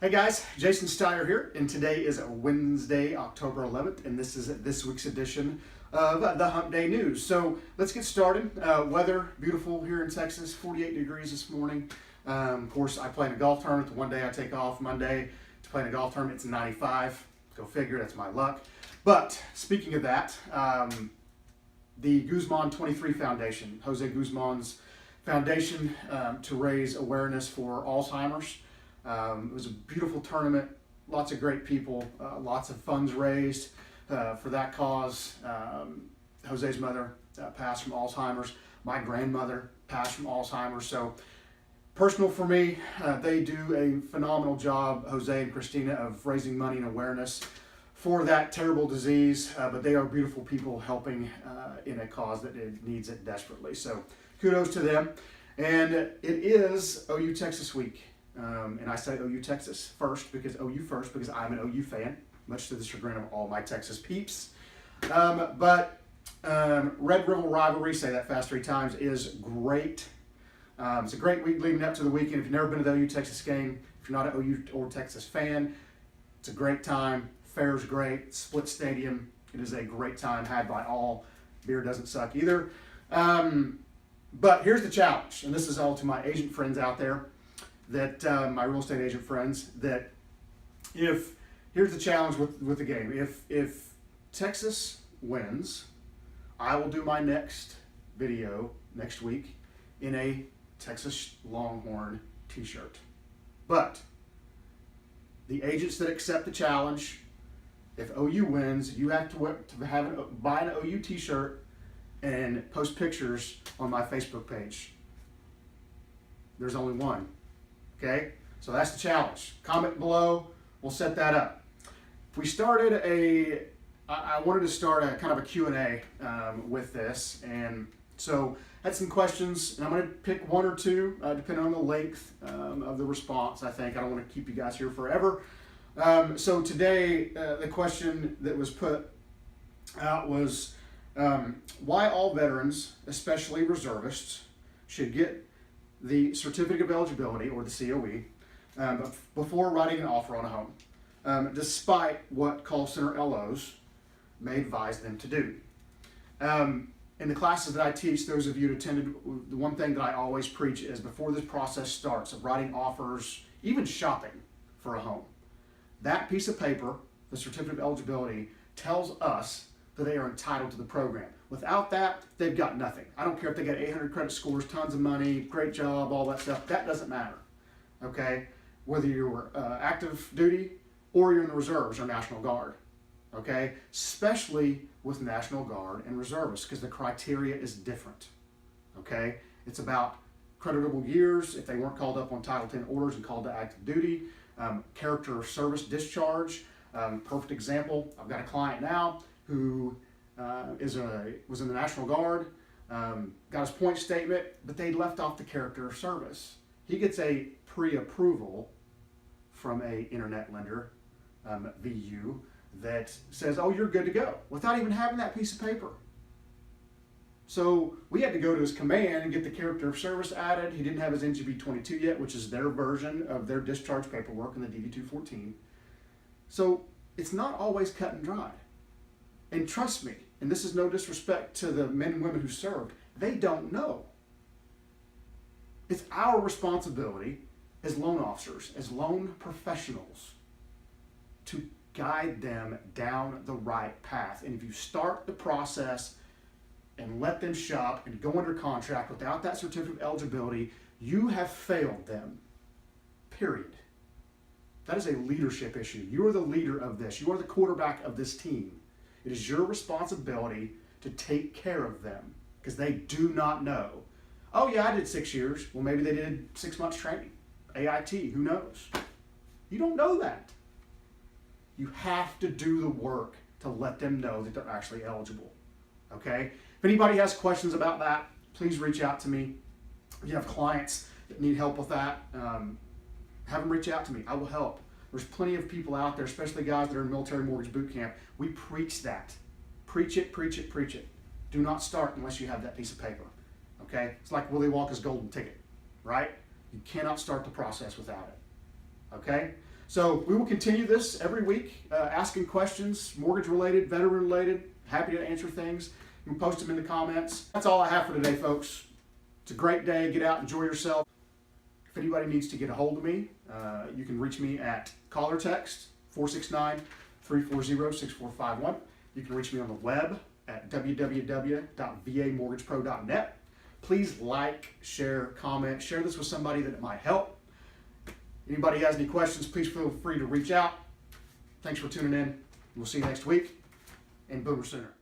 Hey guys, Jason Steyer here, and today is Wednesday, October 11th, and this is this week's edition of the Hump Day News. So let's get started. Weather, beautiful here in Texas, 48 degrees this morning. Of course, I play in a golf tournament. The one day I take off, Monday, to play in a golf tournament, it's 95. Go figure, that's my luck. But speaking of that, the Guzman 23 Foundation, Jose Guzman's foundation to raise awareness for Alzheimer's. It was a beautiful tournament, lots of great people, lots of funds raised for that cause. Jose's mother passed from Alzheimer's. My grandmother passed from Alzheimer's. So personal for me, they do a phenomenal job, Jose and Christina, of raising money and awareness for that terrible disease. But they are beautiful people helping in a cause that it needs it desperately. So kudos to them. And it is OU Texas Week. And I say OU Texas first because I'm an OU fan, much to the chagrin of all my Texas peeps. But Red River Rivalry, say that fast 3 times, is great. It's a great week leading up to the weekend. If you've never been to the OU Texas game, if you're not an OU or Texas fan, it's a great time. Fair's great. Split stadium. It is a great time had by all. Beer doesn't suck either. But here's the challenge, and this is all to my agent friends out there. That my real estate agent friends, that here's the challenge with the game. If Texas wins, I will do my next video next week in a Texas Longhorn t-shirt. But the agents that accept the challenge, if OU wins, you have to buy an OU t-shirt and post pictures on my Facebook page. There's only one. Okay, so that's the challenge. Comment below, we'll set that up. I wanted to start a kind of a Q&A with this, and so I had some questions, and I'm going to pick one or two, depending on the length of the response, I think. I don't want to keep you guys here forever. So today, the question that was put out was, why all veterans, especially reservists, should get the certificate of eligibility, or the COE, before writing an offer on a home, despite what call center LOs may advise them to do. In the classes that I teach, those of you who attended, the one thing that I always preach is before this process starts of writing offers, even shopping for a home, that piece of paper, the certificate of eligibility, tells us that they are entitled to the program. Without that, they've got nothing. I don't care if they got 800 credit scores, tons of money, great job, all that stuff. That doesn't matter, okay? Whether you're active duty or you're in the reserves or National Guard, okay? Especially with National Guard and reservists, because the criteria is different, okay? It's about creditable years, if they weren't called up on Title 10 orders and called to active duty, character of service discharge. Perfect example, I've got a client now who was in the National Guard, got his point statement, but they left off the character of service. He gets a pre-approval from a internet lender, VU, that says, oh, you're good to go, without even having that piece of paper. So we had to go to his command and get the character of service added. He didn't have his NGB 22 yet, which is their version of their discharge paperwork in the DD 214. So it's not always cut and dried. And trust me, and this is no disrespect to the men and women who served, they don't know. It's our responsibility as loan officers, as loan professionals, to guide them down the right path. And if you start the process and let them shop and go under contract without that certificate of eligibility, you have failed them, period. That is a leadership issue. You are the leader of this. You are the quarterback of this team. It is your responsibility to take care of them, because they do not know. Oh yeah, I did 6 years. Well, maybe they did 6 months training. AIT, who knows? You don't know that. You have to do the work to let them know that they're actually eligible, okay? If anybody has questions about that, please reach out to me. If you have clients that need help with that, have them reach out to me. I will help. There's plenty of people out there, especially guys that are in military mortgage boot camp. We preach that. Preach it, preach it, preach it. Do not start unless you have that piece of paper, okay? It's like Willy Wonka's golden ticket, right? You cannot start the process without it, okay? So we will continue this every week, asking questions, mortgage related, veteran related. Happy to answer things. You can post them in the comments. That's all I have for today, folks. It's a great day. Get out, enjoy yourself. If anybody needs to get a hold of me, you can reach me at call or text 469-340-6451. You can reach me on the web at www.vamortgagepro.net. Please like, share, comment, share this with somebody that it might help. Anybody has any questions, please feel free to reach out. Thanks for tuning in. We'll see you next week, and Boomer Sooner.